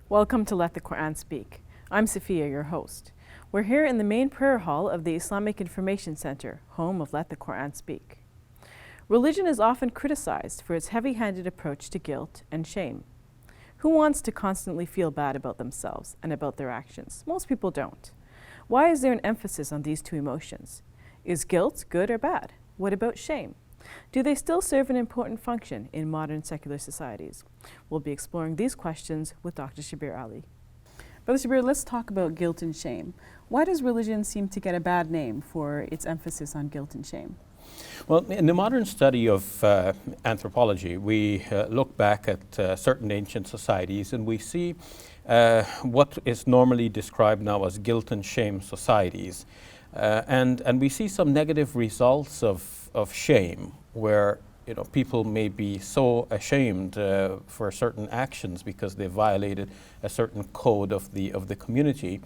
Welcome to Let the Quran Speak. I'm Sophia, your host. We're here in the main prayer hall of the Islamic Information Center, home of Let the Quran Speak. Religion is often criticized for its heavy-handed approach to guilt and shame. Who wants to constantly feel bad about themselves and about their actions? Most people don't. Why is there an emphasis on these two emotions? Is guilt good or bad? What about shame? Do they still serve an important function in modern secular societies? We'll be exploring these questions with Dr. Shabir Ali. Brother Shabir, let's talk about guilt and shame. Why does religion seem to get a bad name for its emphasis on guilt and shame? Well, in the modern study of anthropology, we look back at certain ancient societies and we see what is normally described now as guilt and shame societies. And we see some negative results of shame, where people may be so ashamed for certain actions because they violated a certain code of the community.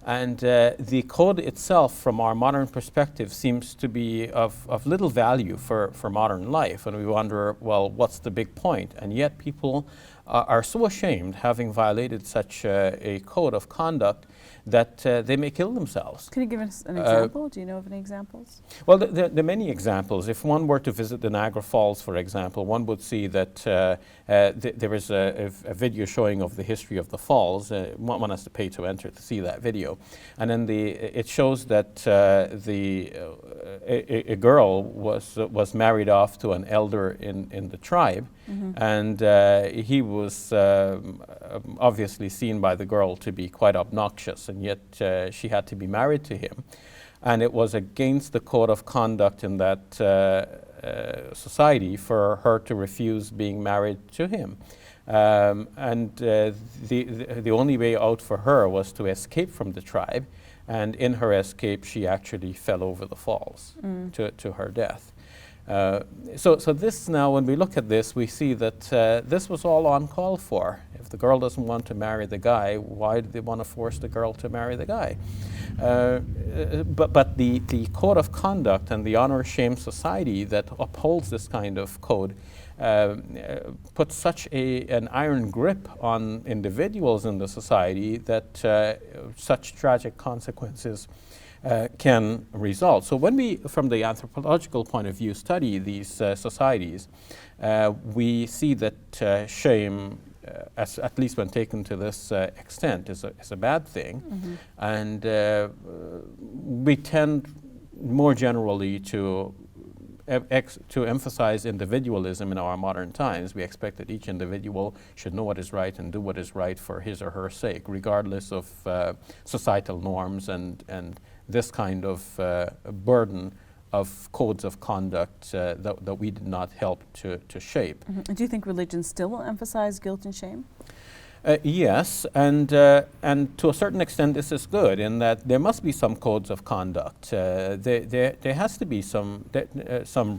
And the code itself, from our modern perspective, seems to be of little value for modern life. And we wonder, well, what's the big point? And yet people are so ashamed, having violated such a code of conduct, that they may kill themselves. Can you give us an example? Do you know of any examples? Well, there are many examples. If one were to visit the Niagara Falls, for example, one would see that there is a video showing of the history of the falls. One has to pay to enter to see that video. And then it shows that a girl was married off to an elder in the tribe. Mm-hmm. And he was obviously seen by the girl to be quite obnoxious, and yet she had to be married to him. And it was against the code of conduct in that society for her to refuse being married to him. And the only way out for her was to escape from the tribe, and in her escape she actually fell over the falls to her death. So this now, when we look at this, we see that this was all uncalled for. If the girl doesn't want to marry the guy, why do they want to force the girl to marry the guy? But the code of conduct and the honor-shame society that upholds this kind of code puts such an iron grip on individuals in the society that such tragic consequences can result. So when we, from the anthropological point of view, study these societies, we see that shame, at least when taken to this extent, is a bad thing. Mm-hmm. And we tend more generally to emphasize individualism in our modern times. We expect that each individual should know what is right and do what is right for his or her sake, regardless of societal norms and this kind of burden of codes of conduct that we did not help to shape. Mm-hmm. Do you think religion still will emphasize guilt and shame? Yes, and to a certain extent this is good in that there must be some codes of conduct. There has to be some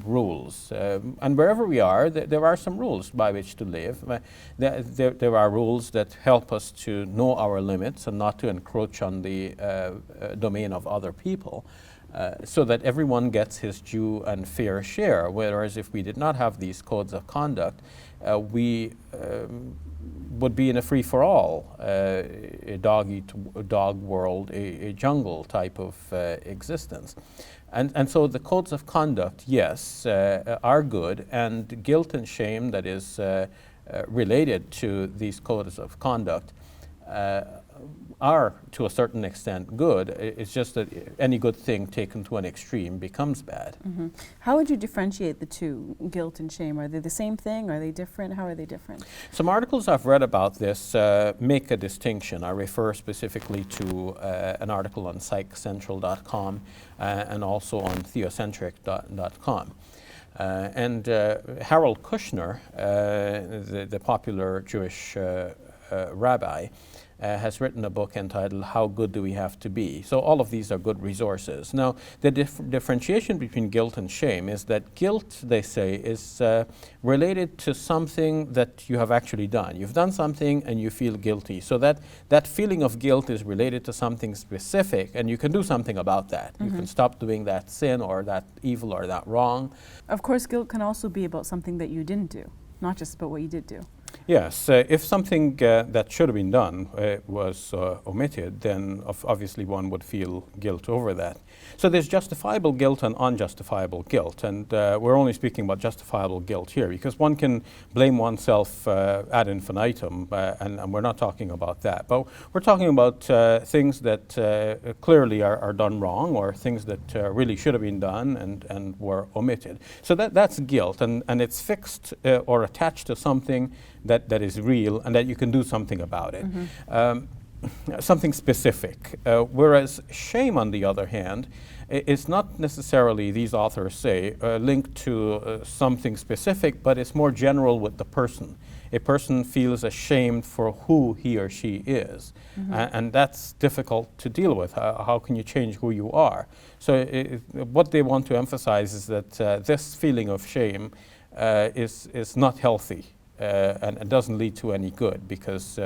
rules, and wherever we are, there are some rules by which to live. There are rules that help us to know our limits and not to encroach on the domain of other people. So that everyone gets his due and fair share, whereas if we did not have these codes of conduct, we would be in a free-for-all, a dog world, a jungle type of existence. And so the codes of conduct, yes, are good, and guilt and shame that is related to these codes of conduct are, to a certain extent, good. It's just that any good thing taken to an extreme becomes bad. Mm-hmm. How would you differentiate the two, guilt and shame? Are they the same thing? Are they different? How are they different? Some articles I've read about this make a distinction. I refer specifically to an article on psychcentral.com and also on theocentric.com. And Harold Kushner, the popular Jewish rabbi, has written a book entitled How Good Do We Have to Be? So all of these are good resources. Now, the differentiation between guilt and shame is that guilt, they say, is related to something that you have actually done. You've done something and you feel guilty. So that feeling of guilt is related to something specific, and you can do something about that. Mm-hmm. You can stop doing that sin or that evil or that wrong. Of course, guilt can also be about something that you didn't do, not just about what you did do. Yes, if something that should have been done was omitted, then obviously one would feel guilt over that. So there's justifiable guilt and unjustifiable guilt, and we're only speaking about justifiable guilt here because one can blame oneself ad infinitum, and we're not talking about that. But we're talking about things that clearly are done wrong, or things that really should have been done and were omitted. So that's guilt, and it's fixed or attached to something that is real and that you can do something about it. Something specific. Whereas shame, on the other hand, is not necessarily, these authors say, linked to something specific, but it's more general with the person. A person feels ashamed for who he or she is, and that's difficult to deal with. How can you change who you are? So what they want to emphasize is that this feeling of shame is not healthy. And it doesn't lead to any good, because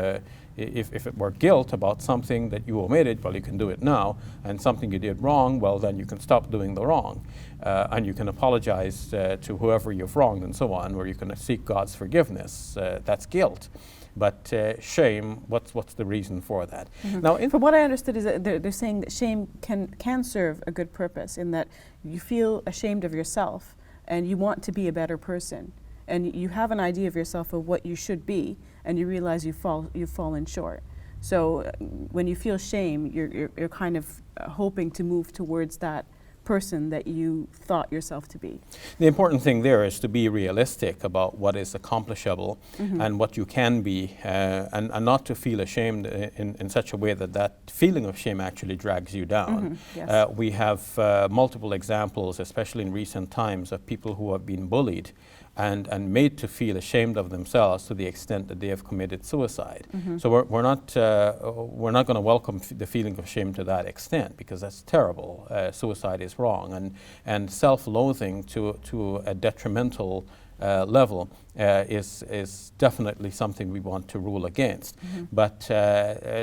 if it were guilt about something that you omitted, well, you can do it now, and something you did wrong, well, then you can stop doing the wrong, and you can apologize to whoever you've wronged and so on, or you can seek God's forgiveness. That's guilt. But shame, what's the reason for that? Now, from what I understood is that they're saying that shame can serve a good purpose, in that you feel ashamed of yourself and you want to be a better person. And you have an idea of yourself of what you should be, and you realize you've fallen short. So when you feel shame, you're kind of hoping to move towards that person that you thought yourself to be. The important thing there is to be realistic about what is accomplishable and what you can be, and not to feel ashamed in such a way that feeling of shame actually drags you down. Yes. We have multiple examples, especially in recent times, of people who have been bullied and made to feel ashamed of themselves to the extent that they have committed suicide. So we're not going to welcome the feeling of shame to that extent, because that's terrible. Suicide is wrong, and self-loathing to a detrimental level is definitely something we want to rule against. But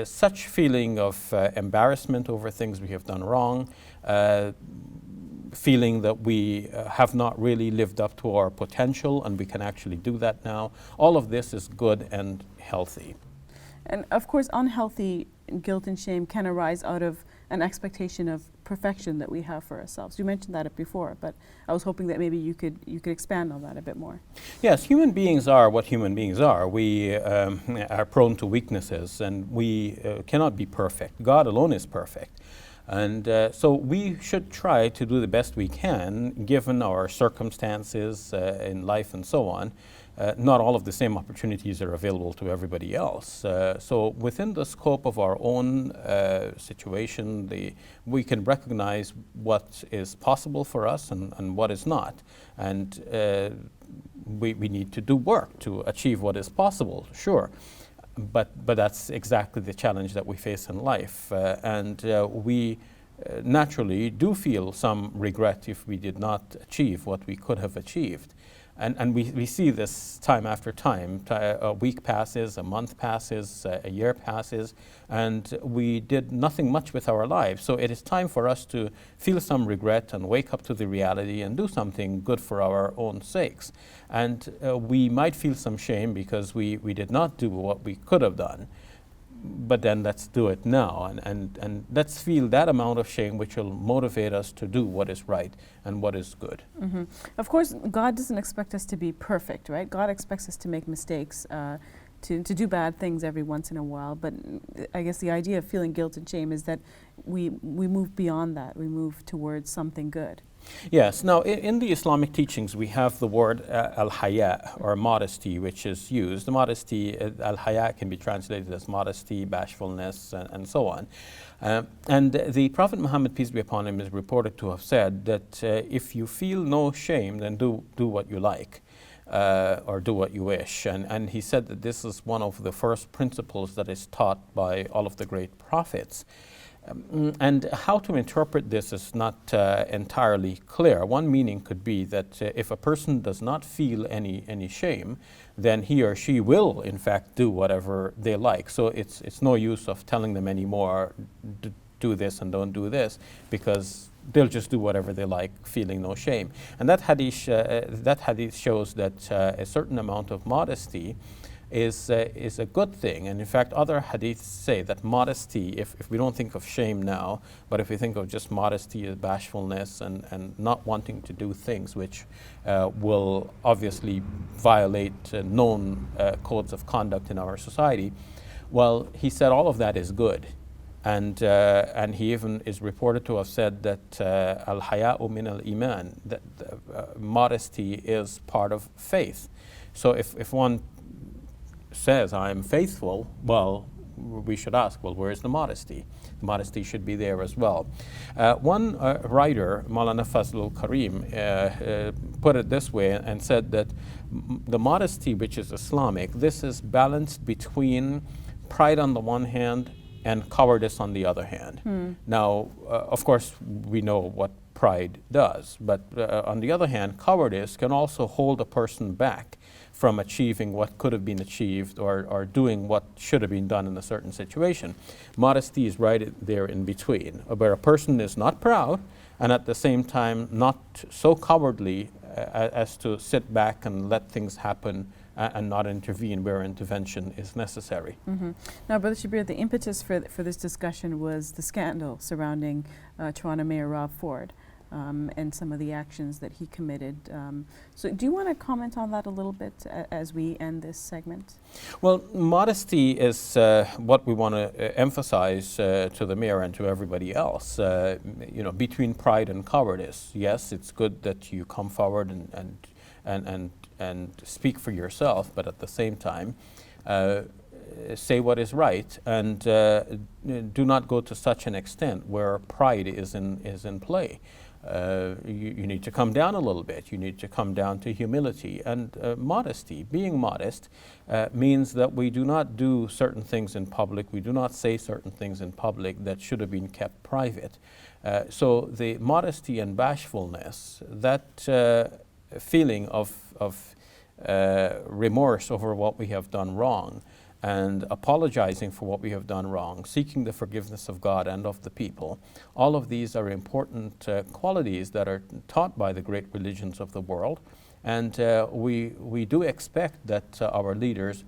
such feeling of embarrassment over things we have done wrong, feeling that we have not really lived up to our potential and we can actually do that now, all of this is good and healthy. And of course, unhealthy guilt and shame can arise out of an expectation of perfection that we have for ourselves. You mentioned that before, but I was hoping that maybe you could expand on that a bit more. Yes, human beings are what human beings are. We are prone to weaknesses, and we cannot be perfect. God alone is perfect. And so we should try to do the best we can, given our circumstances in life and so on. Not all of the same opportunities are available to everybody else. So within the scope of our own situation, we can recognize what is possible for us and what is not. And we need to do work to achieve what is possible, sure. But that's exactly the challenge that we face in life. And we naturally do feel some regret if we did not achieve what we could have achieved. And we see this time after time. A week passes, a month passes, a year passes, and we did nothing much with our lives. So it is time for us to feel some regret and wake up to the reality and do something good for our own sakes. And we might feel some shame because we did not do what we could have done. But then let's do it now, and let's feel that amount of shame which will motivate us to do what is right and what is good. Of course, God doesn't expect us to be perfect, right? God expects us to make mistakes, to do bad things every once in a while. But I guess the idea of feeling guilt and shame is that we move beyond that. We move towards something good. Yes. Now, in the Islamic teachings, we have the word al-haya, or modesty, which is used. The modesty, al-haya, can be translated as modesty, bashfulness, and so on. And the Prophet Muhammad, peace be upon him, is reported to have said that if you feel no shame, then do what you like. Or do what you wish. And he said that this is one of the first principles that is taught by all of the great prophets. And how to interpret this is not entirely clear. One meaning could be that if a person does not feel any shame, then he or she will, in fact, do whatever they like. So it's no use of telling them anymore, do this and don't do this, because they'll just do whatever they like, feeling no shame. And that hadith shows that a certain amount of modesty is a good thing. And in fact, other hadiths say that modesty, if we don't think of shame now, but if we think of just modesty as bashfulness and not wanting to do things which will obviously violate known codes of conduct in our society, well, he said all of that is good. And he even is reported to have said that al-haya'u min al-iman, that modesty is part of faith. So if one says, I'm faithful, well, we should ask, well, where is the modesty? The modesty should be there as well. One writer, Maulana Fazlul Karim, put it this way and said that the modesty which is Islamic, this is balanced between pride on the one hand and cowardice on the other hand. Now, of course, we know what pride does, but on the other hand, cowardice can also hold a person back from achieving what could have been achieved or doing what should have been done in a certain situation. Modesty is right there in between, where a person is not proud and at the same time not so cowardly as to sit back and let things happen and not intervene where intervention is necessary. Now, Brother Shabir, the impetus for this discussion was the scandal surrounding Toronto Mayor Rob Ford and some of the actions that he committed. So do you want to comment on that a little bit as we end this segment? Well, modesty is what we want to emphasize to the mayor and to everybody else. You know, between pride and cowardice. Yes, it's good that you come forward and speak for yourself, but at the same time, say what is right, and do not go to such an extent where pride is in play. You need to come down a little bit. You need to come down to humility and modesty. Being modest means that we do not do certain things in public. We do not say certain things in public that should have been kept private. So the modesty and bashfulness, that feeling of remorse over what we have done wrong and apologizing for what we have done wrong, seeking the forgiveness of God and of the people, all of these are important qualities that are taught by the great religions of the world. And we do expect that our leaders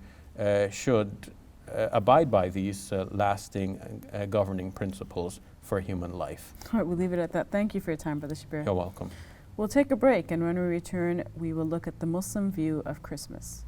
should abide by these lasting governing principles for human life. All right, we'll leave it at that. Thank you for your time, Brother Shabir. You're welcome. We'll take a break, and when we return, we will look at the Muslim view of Christmas.